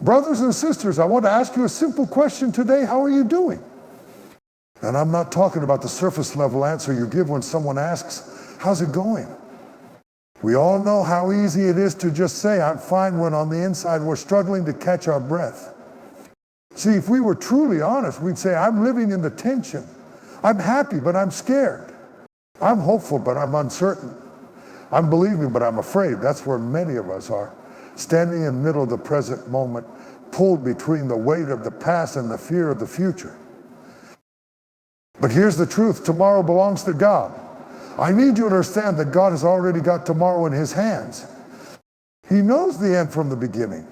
Brothers and sisters, I want to ask you a simple question today. How are you doing? And I'm not talking about the surface level answer you give when someone asks, how's it going? We all know how easy it is to just say, I'm fine, when on the inside we're struggling to catch our breath. See, if we were truly honest, we'd say, I'm living in the tension. I'm happy, but I'm scared. I'm hopeful, but I'm uncertain. I'm believing, but I'm afraid. That's where many of us are, standing in the middle of the present moment, pulled between the weight of the past and the fear of the future. But here's the truth. Tomorrow belongs to God. I need you to understand that God has already got tomorrow in his hands. He knows the end from the beginning,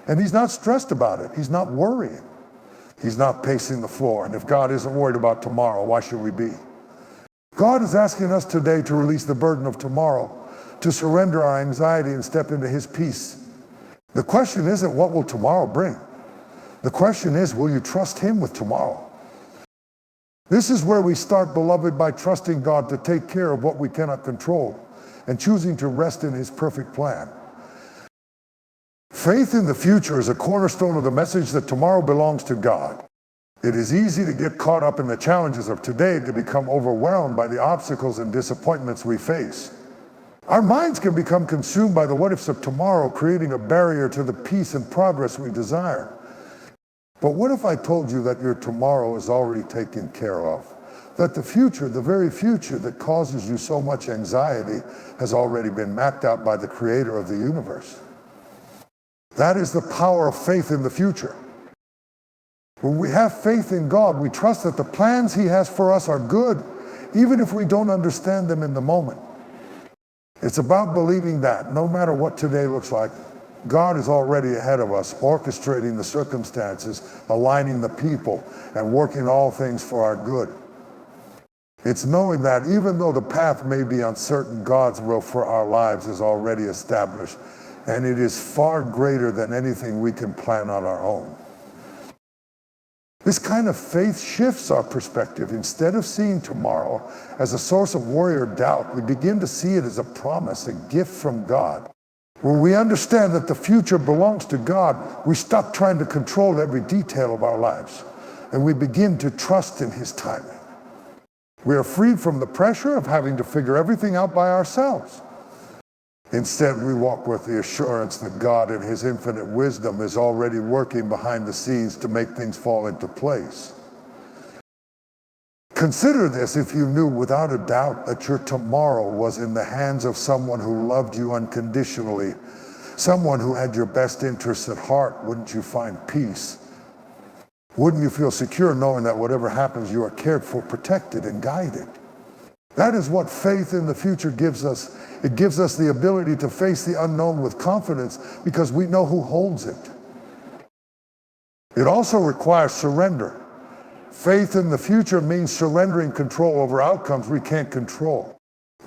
and he's not stressed about it. He's not worrying. He's not pacing the floor. And if God isn't worried about tomorrow, why should we be? God is asking us today to release the burden of tomorrow, to surrender our anxiety and step into his peace. The question isn't what will tomorrow bring. The question is, will you trust him with tomorrow? This is where we start, beloved, by trusting God to take care of what we cannot control and choosing to rest in his perfect plan. Faith in the future is a cornerstone of the message that tomorrow belongs to God. It is easy to get caught up in the challenges of today, to become overwhelmed by the obstacles and disappointments we face. Our minds can become consumed by the what-ifs of tomorrow, creating a barrier to the peace and progress we desire. But what if I told you that your tomorrow is already taken care of? That the future, the very future that causes you so much anxiety, has already been mapped out by the creator of the universe. That is the power of faith in the future. When we have faith in God, we trust that the plans he has for us are good, even if we don't understand them in the moment. It's about believing that no matter what today looks like, God is already ahead of us, orchestrating the circumstances, aligning the people, and working all things for our good. It's knowing that even though the path may be uncertain, God's will for our lives is already established, and it is far greater than anything we can plan on our own. This kind of faith shifts our perspective. Instead of seeing tomorrow as a source of worry or doubt, we begin to see it as a promise, a gift from God. When we understand that the future belongs to God, we stop trying to control every detail of our lives, and we begin to trust in his timing. We are freed from the pressure of having to figure everything out by ourselves. Instead, we walk with the assurance that God in his infinite wisdom is already working behind the scenes to make things fall into place. Consider this if you knew without a doubt that your tomorrow was in the hands of someone who loved you unconditionally, someone who had your best interests at heart. Wouldn't you find peace? Wouldn't you feel secure knowing that whatever happens, you are cared for, protected, and guided? That is what faith in the future gives us. It gives us the ability to face the unknown with confidence because we know who holds it. It also requires surrender. Faith in the future means surrendering control over outcomes we can't control.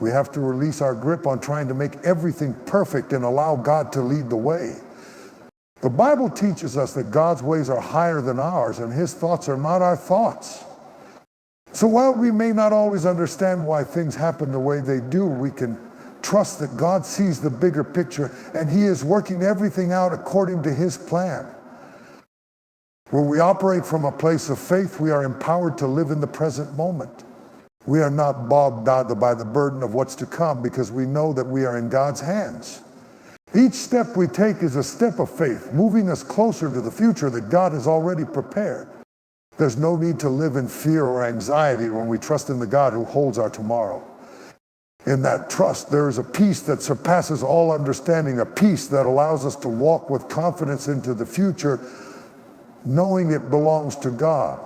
We have to release our grip on trying to make everything perfect and allow God to lead the way. The Bible teaches us that God's ways are higher than ours, and his thoughts are not our thoughts. So while we may not always understand why things happen the way they do, we can trust that God sees the bigger picture, and he is working everything out according to his plan. When we operate from a place of faith, we are empowered to live in the present moment. We are not bogged down by the burden of what's to come because we know that we are in God's hands. Each step we take is a step of faith, moving us closer to the future that God has already prepared. There's no need to live in fear or anxiety when we trust in the God who holds our tomorrow. In that trust, there is a peace that surpasses all understanding, a peace that allows us to walk with confidence into the future, knowing it belongs to God.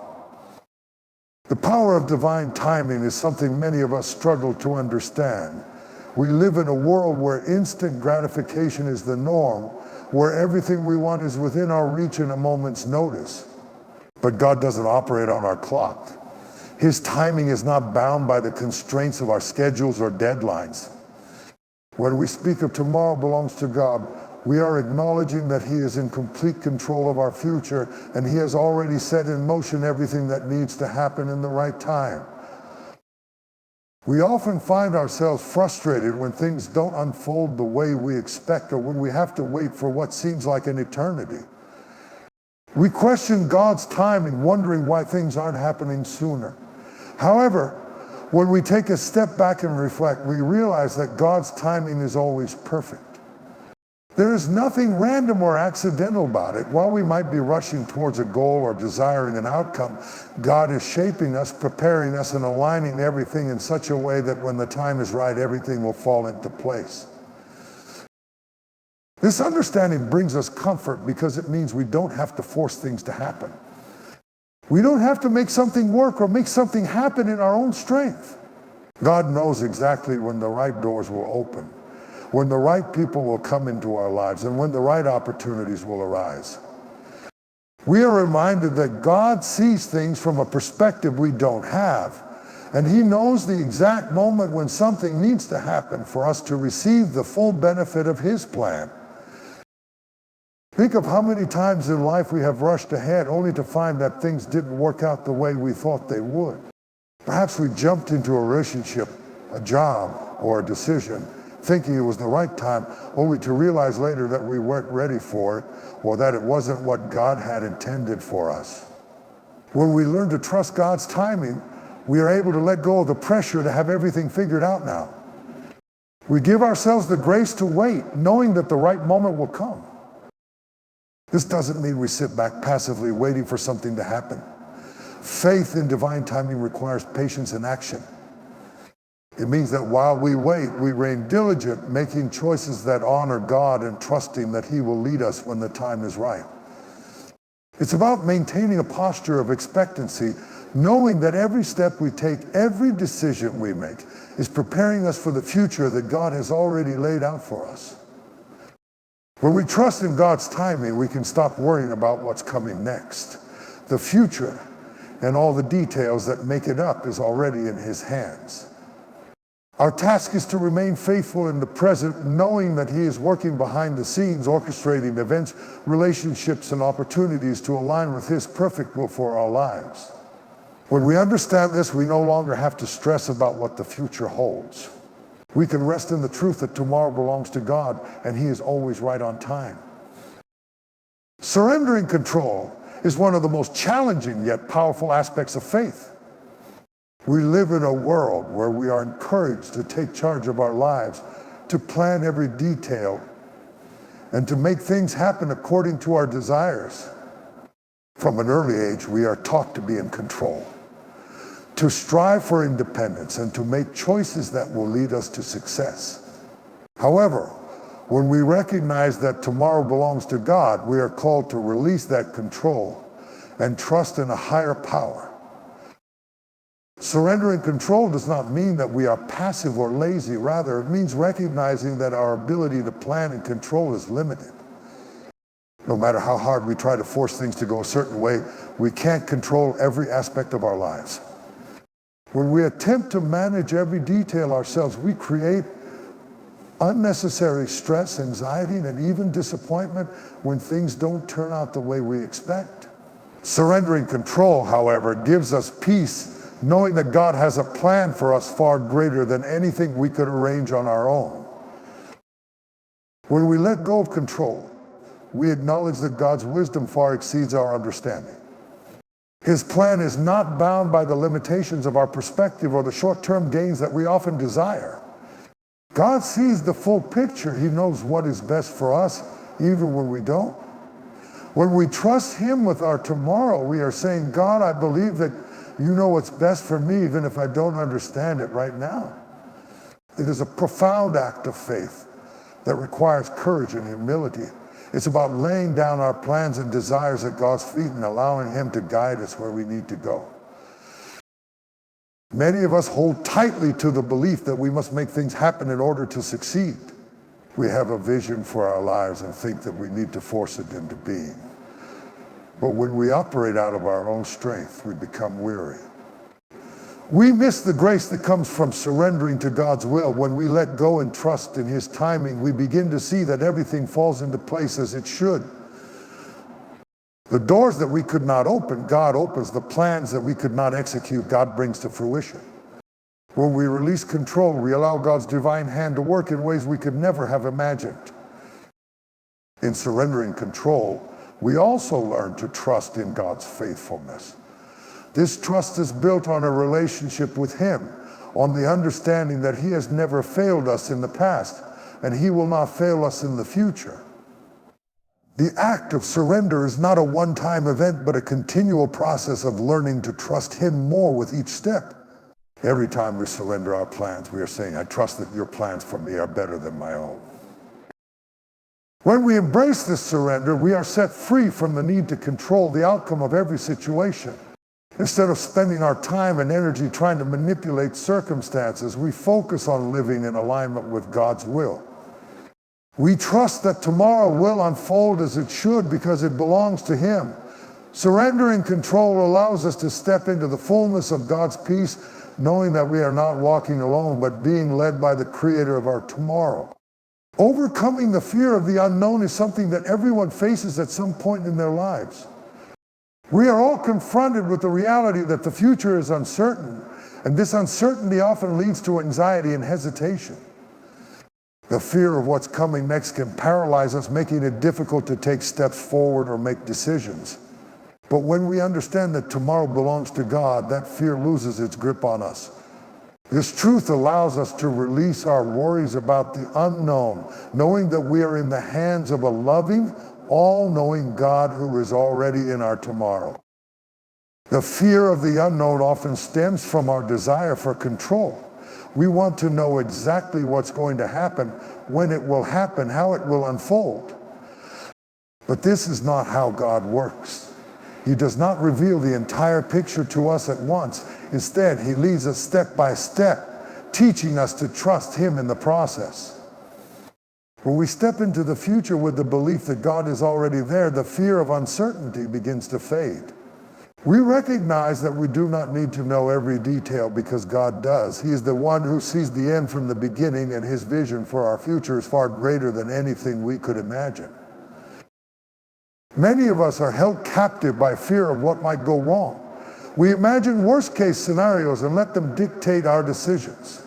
The power of divine timing is something many of us struggle to understand. We live in a world where instant gratification is the norm, where everything we want is within our reach in a moment's notice. But God doesn't operate on our clock. His timing is not bound by the constraints of our schedules or deadlines. When we speak of tomorrow belongs to God, we are acknowledging that he is in complete control of our future, and he has already set in motion everything that needs to happen in the right time. We often find ourselves frustrated when things don't unfold the way we expect, or when we have to wait for what seems like an eternity. We question God's timing, wondering why things aren't happening sooner. However, when we take a step back and reflect, we realize that God's timing is always perfect. There is nothing random or accidental about it. While we might be rushing towards a goal or desiring an outcome, God is shaping us, preparing us, and aligning everything in such a way that when the time is right, everything will fall into place. This understanding brings us comfort because it means we don't have to force things to happen. We don't have to make something work or make something happen in our own strength. God knows exactly when the right doors will open, when the right people will come into our lives, and when the right opportunities will arise. We are reminded that God sees things from a perspective we don't have, and He knows the exact moment when something needs to happen for us to receive the full benefit of His plan. Think of how many times in life we have rushed ahead only to find that things didn't work out the way we thought they would. Perhaps we jumped into a relationship, a job, or a decision, thinking it was the right time, only to realize later that we weren't ready for it, or that it wasn't what God had intended for us. When we learn to trust God's timing, we are able to let go of the pressure to have everything figured out now. We give ourselves the grace to wait, knowing that the right moment will come. This doesn't mean we sit back passively waiting for something to happen. Faith in divine timing requires patience and action. It means that while we wait, we remain diligent, making choices that honor God and trusting that He will lead us when the time is right. It's about maintaining a posture of expectancy, knowing that every step we take, every decision we make, is preparing us for the future that God has already laid out for us. When we trust in God's timing, we can stop worrying about what's coming next. The future and all the details that make it up is already in His hands. Our task is to remain faithful in the present, knowing that He is working behind the scenes, orchestrating events, relationships, and opportunities to align with His perfect will for our lives. When we understand this, we no longer have to stress about what the future holds. We can rest in the truth that tomorrow belongs to God, and He is always right on time. Surrendering control is one of the most challenging yet powerful aspects of faith. We live in a world where we are encouraged to take charge of our lives, to plan every detail, and to make things happen according to our desires. From an early age, we are taught to be in control, to strive for independence, and to make choices that will lead us to success. However, when we recognize that tomorrow belongs to God, we are called to release that control and trust in a higher power. Surrendering control does not mean that we are passive or lazy. Rather, it means recognizing that our ability to plan and control is limited. No matter how hard we try to force things to go a certain way, we can't control every aspect of our lives. When we attempt to manage every detail ourselves, we create unnecessary stress, anxiety, and even disappointment when things don't turn out the way we expect. Surrendering control, however, gives us peace, knowing that God has a plan for us far greater than anything we could arrange on our own. When we let go of control, we acknowledge that God's wisdom far exceeds our understanding. His plan is not bound by the limitations of our perspective or the short-term gains that we often desire. God sees the full picture. He knows what is best for us, even when we don't. When we trust Him with our tomorrow, we are saying, God, I believe that You know what's best for me, even if I don't understand it right now. It is a profound act of faith that requires courage and humility. It's about laying down our plans and desires at God's feet and allowing Him to guide us where we need to go. Many of us hold tightly to the belief that we must make things happen in order to succeed. We have a vision for our lives and think that we need to force it into being. But when we operate out of our own strength, we become weary. We miss the grace that comes from surrendering to God's will. When we let go and trust in His timing, we begin to see that everything falls into place as it should. The doors that we could not open, God opens. The plans that we could not execute, God brings to fruition. When we release control, we allow God's divine hand to work in ways we could never have imagined. In surrendering control, we also learn to trust in God's faithfulness. This trust is built on a relationship with Him, on the understanding that He has never failed us in the past, and He will not fail us in the future. The act of surrender is not a one-time event, but a continual process of learning to trust Him more with each step. Every time we surrender our plans, we are saying, I trust that your plans for me are better than my own. When we embrace this surrender, we are set free from the need to control the outcome of every situation. Instead of spending our time and energy trying to manipulate circumstances, we focus on living in alignment with God's will. We trust that tomorrow will unfold as it should because it belongs to Him. Surrendering control allows us to step into the fullness of God's peace, knowing that we are not walking alone, but being led by the Creator of our tomorrow. Overcoming the fear of the unknown is something that everyone faces at some point in their lives. We are all confronted with the reality that the future is uncertain, and this uncertainty often leads to anxiety and hesitation. The fear of what's coming next can paralyze us, making it difficult to take steps forward or make decisions. But when we understand that tomorrow belongs to God, that fear loses its grip on us. This truth allows us to release our worries about the unknown, knowing that we are in the hands of a loving, all-knowing God who is already in our tomorrow. The fear of the unknown often stems from our desire for control. We want to know exactly what's going to happen, when it will happen, how it will unfold. But this is not how God works. He does not reveal the entire picture to us at once. Instead, He leads us step by step, teaching us to trust Him in the process. When we step into the future with the belief that God is already there, the fear of uncertainty begins to fade. We recognize that we do not need to know every detail because God does. He is the one who sees the end from the beginning, and His vision for our future is far greater than anything we could imagine. Many of us are held captive by fear of what might go wrong. We imagine worst-case scenarios and let them dictate our decisions.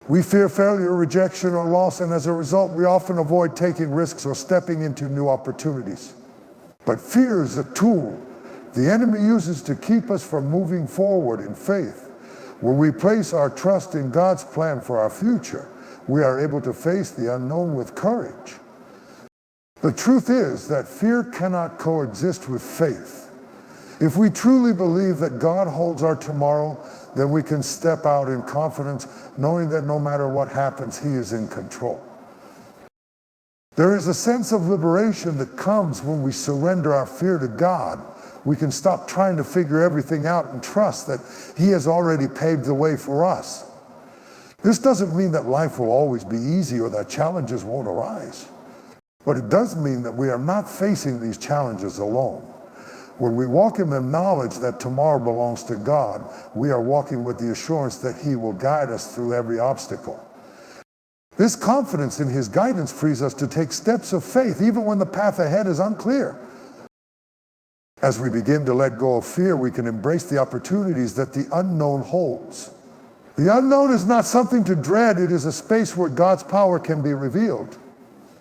We fear failure, rejection, or loss, and as a result, we often avoid taking risks or stepping into new opportunities. But fear is a tool the enemy uses to keep us from moving forward in faith. When we place our trust in God's plan for our future, we are able to face the unknown with courage. The truth is that fear cannot coexist with faith. If we truly believe that God holds our tomorrow, then we can step out in confidence, knowing that no matter what happens, He is in control. There is a sense of liberation that comes when we surrender our fear to God. We can stop trying to figure everything out and trust that He has already paved the way for us. This doesn't mean that life will always be easy or that challenges won't arise. But it does mean that we are not facing these challenges alone. When we walk in the knowledge that tomorrow belongs to God, we are walking with the assurance that He will guide us through every obstacle. This confidence in His guidance frees us to take steps of faith, even when the path ahead is unclear. As we begin to let go of fear, we can embrace the opportunities that the unknown holds. The unknown is not something to dread, it is a space where God's power can be revealed.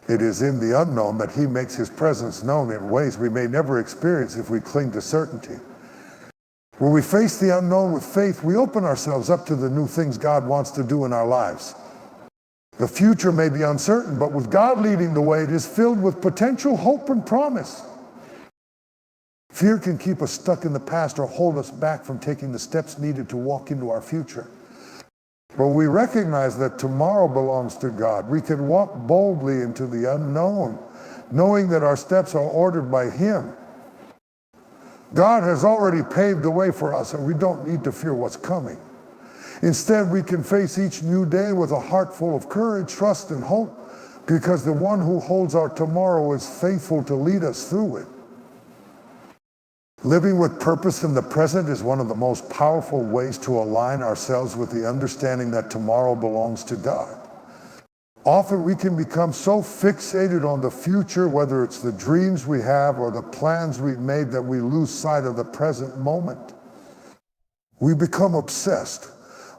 It is in the unknown that He makes His presence known in ways we may never experience if we cling to certainty. When we face the unknown with faith, we open ourselves up to the new things God wants to do in our lives. The future may be uncertain, but with God leading the way, it is filled with potential, hope, and promise. Fear can keep us stuck in the past or hold us back from taking the steps needed to walk into our future. But we recognize that tomorrow belongs to God. We can walk boldly into the unknown, knowing that our steps are ordered by Him. God has already paved the way for us, and we don't need to fear what's coming. Instead, we can face each new day with a heart full of courage, trust, and hope, because the one who holds our tomorrow is faithful to lead us through it. Living with purpose in the present is one of the most powerful ways to align ourselves with the understanding that tomorrow belongs to God. Often we can become so fixated on the future, whether it's the dreams we have or the plans we've made, that we lose sight of the present moment. We become obsessed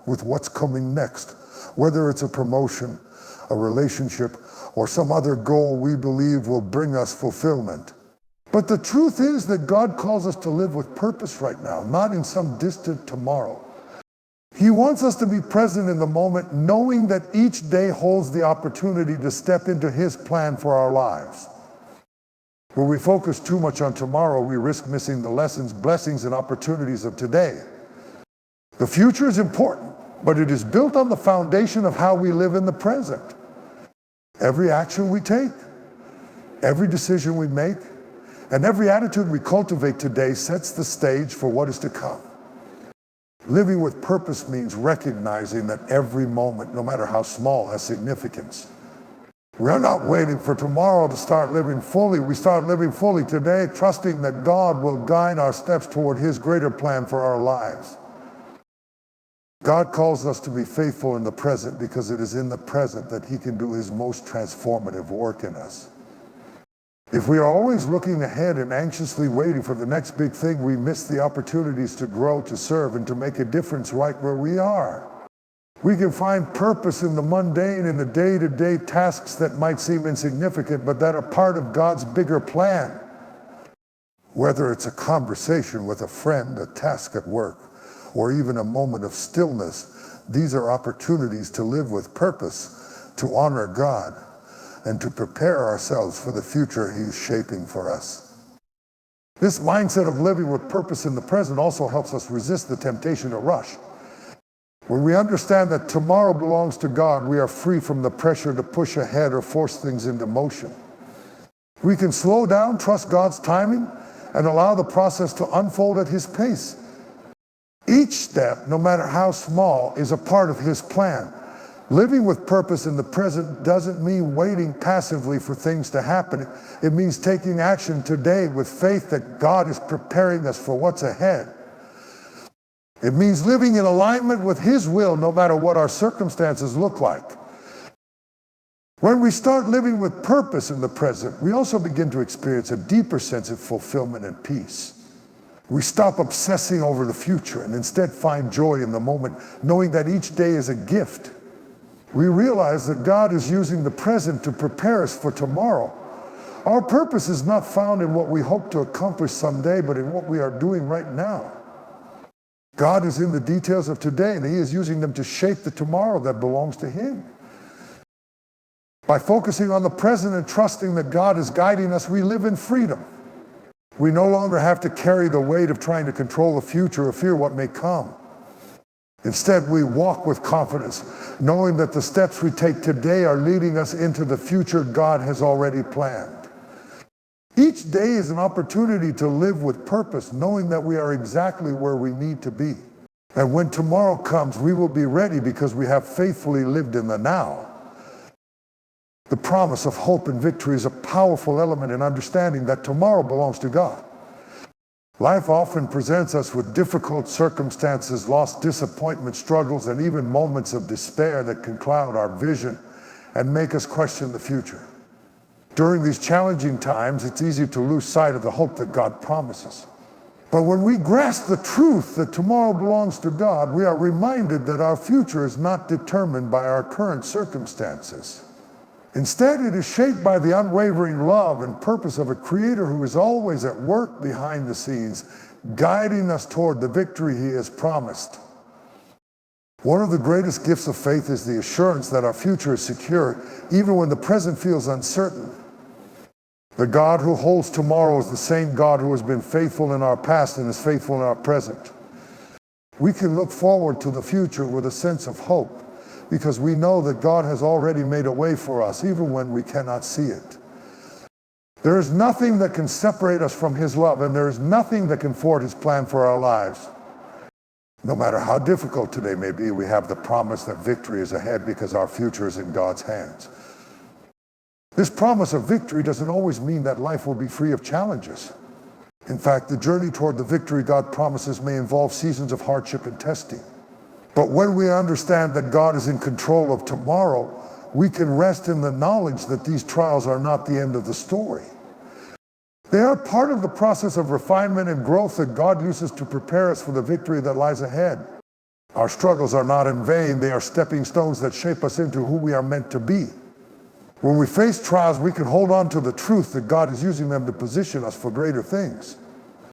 with what's coming next, whether it's a promotion, a relationship, or some other goal we believe will bring us fulfillment. But the truth is that God calls us to live with purpose right now, not in some distant tomorrow. He wants us to be present in the moment, knowing that each day holds the opportunity to step into His plan for our lives. When we focus too much on tomorrow, we risk missing the lessons, blessings, and opportunities of today. The future is important, but it is built on the foundation of how we live in the present. Every action we take, every decision we make, and every attitude we cultivate today sets the stage for what is to come. Living with purpose means recognizing that every moment, no matter how small, has significance. We're not waiting for tomorrow to start living fully. We start living fully today, trusting that God will guide our steps toward His greater plan for our lives. God calls us to be faithful in the present because it is in the present that He can do His most transformative work in us. If we are always looking ahead and anxiously waiting for the next big thing, we miss the opportunities to grow, to serve, and to make a difference right where we are. We can find purpose in the mundane, in the day-to-day tasks that might seem insignificant, but that are part of God's bigger plan. Whether it's a conversation with a friend, a task at work, or even a moment of stillness, these are opportunities to live with purpose, to honor God, and to prepare ourselves for the future He's shaping for us. This mindset of living with purpose in the present also helps us resist the temptation to rush. When we understand that tomorrow belongs to God, we are free from the pressure to push ahead or force things into motion. We can slow down, trust God's timing, and allow the process to unfold at His pace. Each step, no matter how small, is a part of His plan. Living with purpose in the present doesn't mean waiting passively for things to happen. It means taking action today with faith that God is preparing us for what's ahead. It means living in alignment with His will no matter what our circumstances look like. When we start living with purpose in the present, we also begin to experience a deeper sense of fulfillment and peace. We stop obsessing over the future and instead find joy in the moment, knowing that each day is a gift. We realize that God is using the present to prepare us for tomorrow. Our purpose is not found in what we hope to accomplish someday, but in what we are doing right now. God is in the details of today, and He is using them to shape the tomorrow that belongs to Him. By focusing on the present and trusting that God is guiding us, we live in freedom. We no longer have to carry the weight of trying to control the future or fear what may come. Instead, we walk with confidence, knowing that the steps we take today are leading us into the future God has already planned. Each day is an opportunity to live with purpose, knowing that we are exactly where we need to be. And when tomorrow comes, we will be ready because we have faithfully lived in the now. The promise of hope and victory is a powerful element in understanding that tomorrow belongs to God. Life often presents us with difficult circumstances, loss, disappointment, struggles, and even moments of despair that can cloud our vision and make us question the future. During these challenging times, it's easy to lose sight of the hope that God promises. But when we grasp the truth that tomorrow belongs to God, we are reminded that our future is not determined by our current circumstances. Instead, it is shaped by the unwavering love and purpose of a Creator who is always at work behind the scenes, guiding us toward the victory He has promised. One of the greatest gifts of faith is the assurance that our future is secure, even when the present feels uncertain. The God who holds tomorrow is the same God who has been faithful in our past and is faithful in our present. We can look forward to the future with a sense of hope, because we know that God has already made a way for us, even when we cannot see it. There is nothing that can separate us from His love, and there is nothing that can thwart His plan for our lives. No matter how difficult today may be, we have the promise that victory is ahead because our future is in God's hands. This promise of victory doesn't always mean that life will be free of challenges. In fact, the journey toward the victory God promises may involve seasons of hardship and testing. But when we understand that God is in control of tomorrow, we can rest in the knowledge that these trials are not the end of the story. They are part of the process of refinement and growth that God uses to prepare us for the victory that lies ahead. Our struggles are not in vain. They are stepping stones that shape us into who we are meant to be. When we face trials, we can hold on to the truth that God is using them to position us for greater things.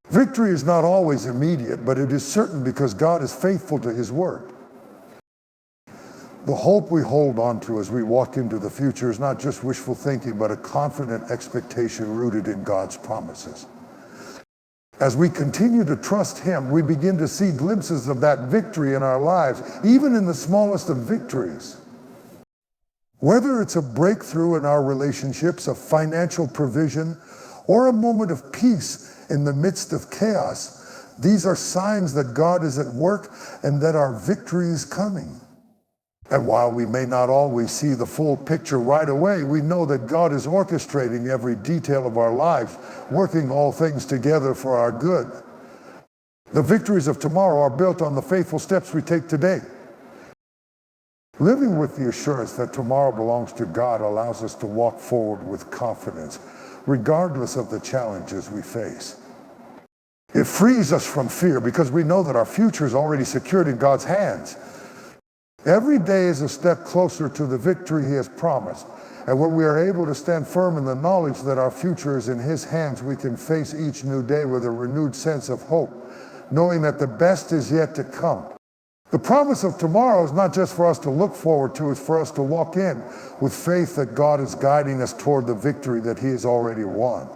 Victory is not always immediate, but it is certain because God is faithful to his word. The hope we hold on to as we walk into the future is not just wishful thinking, but a confident expectation rooted in God's promises. As we continue to trust him, we begin to see glimpses of that victory in our lives, even in the smallest of victories. Whether it's a breakthrough in our relationships, a financial provision, or a moment of peace in the midst of chaos, these are signs that God is at work and that our victory is coming. And while we may not always see the full picture right away, we know that God is orchestrating every detail of our lives, working all things together for our good. The victories of tomorrow are built on the faithful steps we take today. Living with the assurance that tomorrow belongs to God allows us to walk forward with confidence, regardless of the challenges we face. It frees us from fear because we know that our future is already secured in God's hands. Every day is a step closer to the victory he has promised. And when we are able to stand firm in the knowledge that our future is in his hands, we can face each new day with a renewed sense of hope, knowing that the best is yet to come. The promise of tomorrow is not just for us to look forward to, it's for us to walk in with faith that God is guiding us toward the victory that he has already won.